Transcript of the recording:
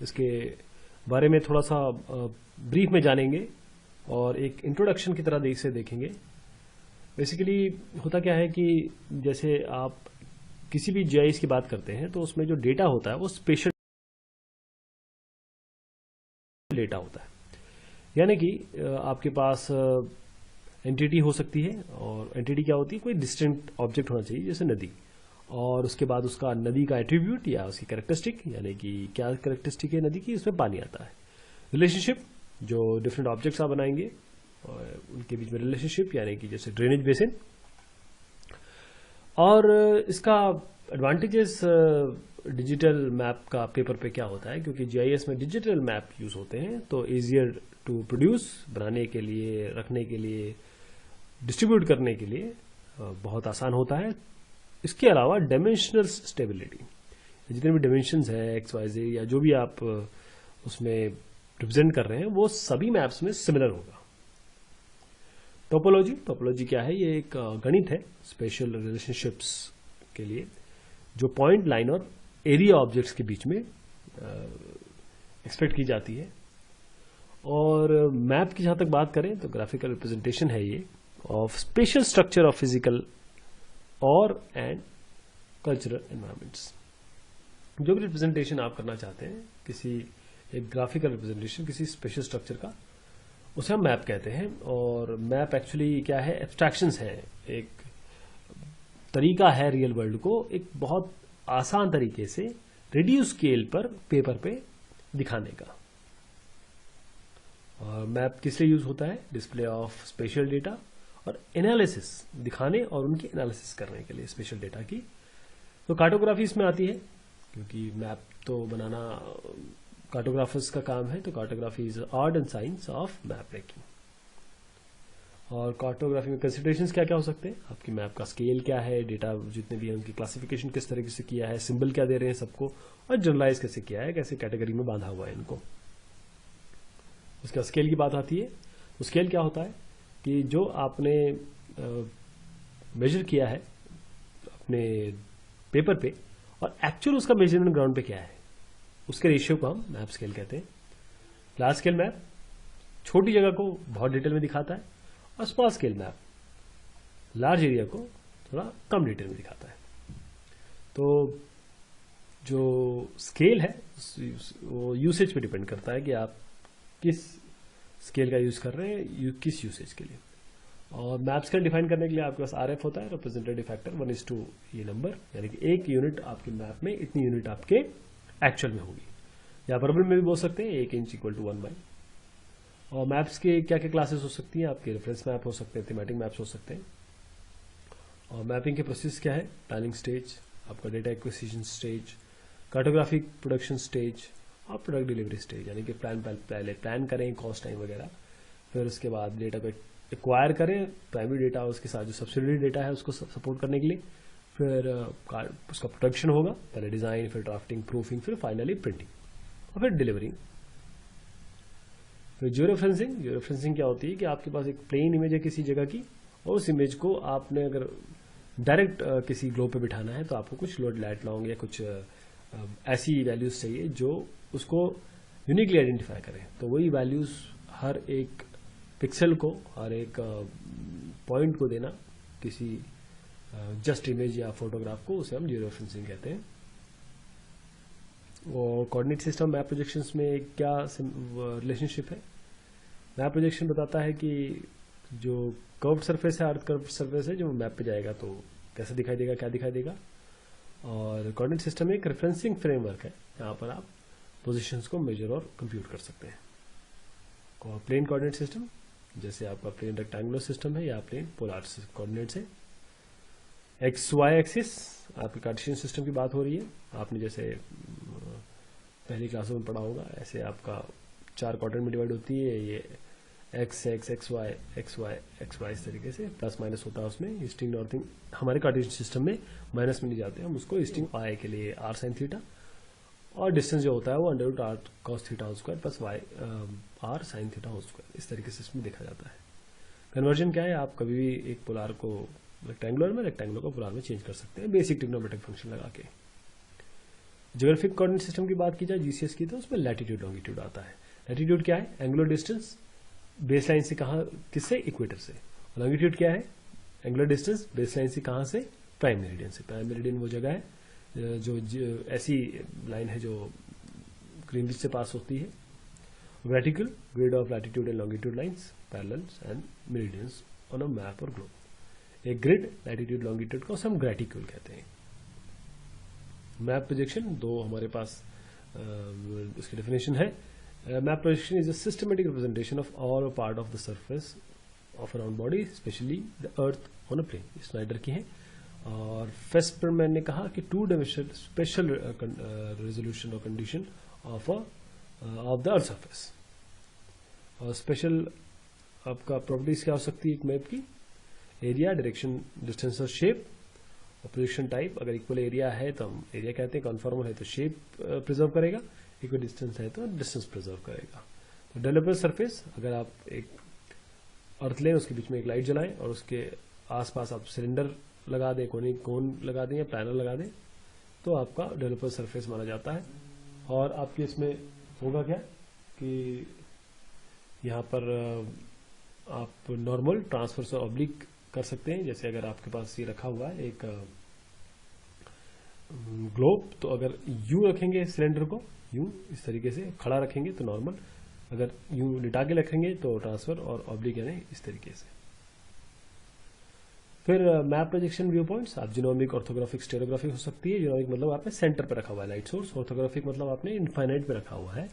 इसके बारे में थोड़ा सा ब्रीफ में जानेंगे और एक इंट्रोडक्शन की तरह से देखेंगे। बेसिकली होता क्या है कि जैसे आप किसी भी जीआईएस की बात करते हैं तो उसमें जो डेटा होता है वो स्पेशल डेटा होता है, यानी कि आपके पास एंटिटी हो सकती है, और एंटिटी क्या होती है, कोई डिस्टेंट ऑब्जेक्ट होना चाहिए जैसे नदी, और उसके बाद उसका नदी का एट्रीब्यूट या उसकी कैरेक्टरिस्टिक, यानी कि क्या कैरेक्टरिस्टिक है नदी की, उसमें पानी आता है। रिलेशनशिप, जो डिफरेंट ऑब्जेक्ट्स आप बनाएंगे और उनके बीच में रिलेशनशिप, यानी कि जैसे ड्रेनेज बेसिन। और इसका एडवांटेजेस डिजिटल मैप का पेपर पे क्या होता है, क्योंकि जीआईएस में डिजिटल मैप यूज होते हैं तो इजियर टू प्रोड्यूस, बनाने के लिए, रखने के लिए, डिस्ट्रीब्यूट करने के लिए बहुत आसान होता है। इसके अलावा डायमेंशनल स्टेबिलिटी, जितने भी डायमेंशंस हैं एक्स वाई जेड या जो भी आप उसमें रिप्रेजेंट कर रहे हैं वो सभी मैप्स में सिमिलर होगा। टोपोलॉजी क्या है, ये एक गणित है स्पेशल रिलेशनशिप्स के लिए, जो पॉइंट, लाइन और एरिया ऑब्जेक्ट्स के बीच में एक्सपेक्ट की जाती है। और मैप की जहां तक बात करें तो ग्राफिकल रिप्रेजेंटेशन है ये of special structure of physical और एंड कल्चरल एनवायरमेंट्स। जो भी रिप्रेजेंटेशन आप करना चाहते हैं, किसी एक ग्राफिकल रिप्रेजेंटेशन किसी स्पेशल स्ट्रक्चर का, उसे हम मैप कहते हैं। और मैप एक्चुअली क्या है, एब्स्ट्रैक्शंस है, एक तरीका है रियल वर्ल्ड को एक बहुत आसान तरीके से रिड्यूस स्केल पर पेपर पे दिखाने का। और मैप किस लिए यूज होता है, डिस्प्ले ऑफ स्पेशल डेटा और एनालिसिस, दिखाने और उनकी एनालिसिस करने के लिए स्पेशल डेटा की। तो कार्टोग्राफी इसमें आती है, क्योंकि मैप तो बनाना कार्टोग्राफर्स का काम है, तो cartography is art and science of map making. और कार्टोग्राफी में कंसिडरेशंस क्या क्या हो सकते हैं, आपकी मैप का स्केल क्या है, डेटा जितने भी हैं उनकी क्लासिफिकेशन किस तरीके से किया है, सिंबल क्या दे रहे हैं सबको, और जनरलाइज कैसे किया है, कैसे कैटेगरी में बांधा हुआ है इनको। उसका स्केल की बात आती है, तो स्केल क्या होता है कि जो आपने मेजर किया है अपने पेपर पे और एक्चुअल उसका मेजरमेंट ग्राउंड पे क्या है, उसके रेशियो को हम मैप स्केल कहते हैं। लार्ज स्केल मैप छोटी जगह को बहुत डिटेल में दिखाता है, और small scale map large area को थोड़ा कम डिटेल में दिखाता है। तो जो स्केल है वो यूसेज पे डिपेंड करता है कि आप किस स्केल का यूज कर रहे हैं, किस यूसेज के लिए। और मैप स्केल डिफाइन करने के लिए आपके पास आरएफ होता है, रिप्रेजेंटेटिव फैक्टर 1:2 ये नंबर, यानी कि एक यूनिट आपके मैप में इतनी यूनिट आपके एक्चुअल में होगी, या वर्बल में भी बोल सकते हैं 1 इंच इक्वल टू 1 बाई। और मैप्स के क्या क्या क्लासेस हो सकती हैं, आपके रेफरेंस मैप हो सकते हैं, थीमेटिक मैप्स हो सकते हैं। और मैपिंग के प्रोसेस क्या है, प्लानिंग स्टेज, आपका data acquisition stage, cartographic production stage और प्रोडक्ट डिलीवरी स्टेज, यानी कि पहले प्लान करें, कॉस्ट टाइम वगैरह, फिर उसके बाद डेटा को एक्वायर करें, प्राइमरी डेटा उसके साथ जो सब्सिडरी डेटा है उसको सपोर्ट करने के लिए, फिर उसका प्रोडक्शन होगा, पहले डिजाइन, फिर ड्राफ्टिंग, प्रूफिंग, फिर फाइनली प्रिंटिंग और फिर डिलीवरी। फिर जियो रेफरेंसिंग क्या होती है कि आपके पास एक प्लेन इमेज है किसी जगह की, और उस इमेज को आपने अगर डायरेक्ट किसी ग्लोब पे बिठाना है तो आपको कुछ लाइट लॉन्ग या कुछ ऐसी वैल्यूज चाहिए जो उसको यूनिकली आइडेंटिफाई करें। तो वही वैल्यूज हर एक पिक्सल को, हर एक पॉइंट को देना किसी जस्ट इमेज या फोटोग्राफ को, उसे हम जियो रेफरेंसिंग कहते हैं। और कोऑर्डिनेट सिस्टम मैप प्रोजेक्शंस में क्या रिलेशनशिप है, मैप प्रोजेक्शन बताता है कि जो कर्व्ड सरफेस है, अर्थ कर्व्ड सरफेस है, जो मैप पे जाएगा तो कैसे दिखाई देगा, क्या दिखाई देगा। और कोऑर्डिनेट सिस्टम एक रेफरेंसिंग फ्रेमवर्क है, यहाँ पर आप पोजीशंस को मेजर और कंप्यूट कर सकते हैं। और प्लेन कोऑर्डिनेट सिस्टम, जैसे आपका प्लेन रेक्टेंगुलर सिस्टम है या प्लेन पोलर कोऑर्डिनेट्स है। एक्स वाई एक्सिस, आपके कार्टेशियन सिस्टम की बात हो रही है, आपने जैसे पहली क्लासों में पढ़ा होगा, ऐसे आपका 4 क्वाड्रेंट में डिवाइड होती है, ये x x x y x y x y, इस तरीके से प्लस माइनस होता है उसमें। ईस्टिंग नॉर्थिंग हमारे कार्टेशियन सिस्टम में माइनस में नहीं जाते, हम उसको ईस्टिंग वाई के लिए आर साइन थीटा, और डिस्टेंस जो होता है वो under root r cos theta whole square plus y r sine theta whole square, इस तरीके से इसमें देखा जाता है। कन्वर्जन क्या है, आप कभी भी एक पोलार को रेक्टेंगुलर को पोलार में चेंज कर सकते हैं बेसिक ट्रिग्नोमेट्रिक फंक्शन लगा के। ज्योग्राफिक कोऑर्डिनेट सिस्टम की बात की जाए जीसीएस की, तो उसमें लैटिट्यूड लॉन्गिट्यूड आता है। लैटिट्यूड क्या है? एंगुलर डिस्टेंस बेस लाइन से कहाँ, किससे? इक्वेटर से। लॉन्गिट्यूड क्या है? एंगुलर डिस्टेंस बेस लाइन से कहाँ से? प्राइम मेरिडियन से। प्राइम मेरिडियन वो जगह है जो ऐसी लाइन है जो ग्रीनविच से पास होती है। Graticule, grid of latitude and longitude lines, parallels and meridians on a map और ग्लोब। एक ग्रिड लैटिट्यूड लॉन्गिट्यूड को हम ग्रेटिकल कहते हैं। मैप प्रोजेक्शन दो हमारे पास उसकी डेफिनेशन है। Map projection is a systematic representation of all part of the surface of a round body, especially the earth on a plane. Snyder की है। और फेस्परमैन ने कहा कि टू डायमेंशनल स्पेशल रेजोल्यूशन और condition of the earth surface. और spatial आपका प्रॉपर्टीज क्या हो सकती है एक मैप की? एरिया, डायरेक्शन, डिस्टेंस और शेप। और प्रोजेक्शन टाइप, अगर इक्वल एरिया है तो हम एरिया कहते हैं, कॉन्फॉर्मल है तो शेप प्रिजर्व करेगा, इक्वल डिस्टेंस है तो डिस्टेंस प्रिजर्व करेगा। तो डेवलपर सरफेस, अगर आप एक अर्थ लें, उसके बीच में एक लाइट जलाएं और उसके आसपास आप सिलेंडर लगा दें, कोन लगा दें या पैनल लगा दें, तो आपका डेवलपर सरफेस माना जाता है। और आपके इसमें होगा क्या कि यहाँ पर आप नॉर्मल, ट्रांसवर्स और ऑब्लिक कर सकते हैं। जैसे अगर आपके पास ये रखा हुआ है एक ग्लोब, तो अगर यूं रखेंगे सिलेंडर को, यूं इस तरीके से खड़ा रखेंगे तो नॉर्मल, अगर यूं लिटा के रखेंगे तो ट्रांसफर, और ऑब्लिक यानी इस तरीके से। फिर मैप प्रोजेक्शन व्यू पॉइंट्स, आप जिनोमिक, ऑर्थोग्राफिक, स्टेरोग्राफिक हो सकती है। जिनोमिक मतलब आपने सेंटर पे रखा हुआ है लाइट सोर्स, ऑर्थोग्राफिक मतलब आपने इनफाइनाइट पे रखा हुआ है,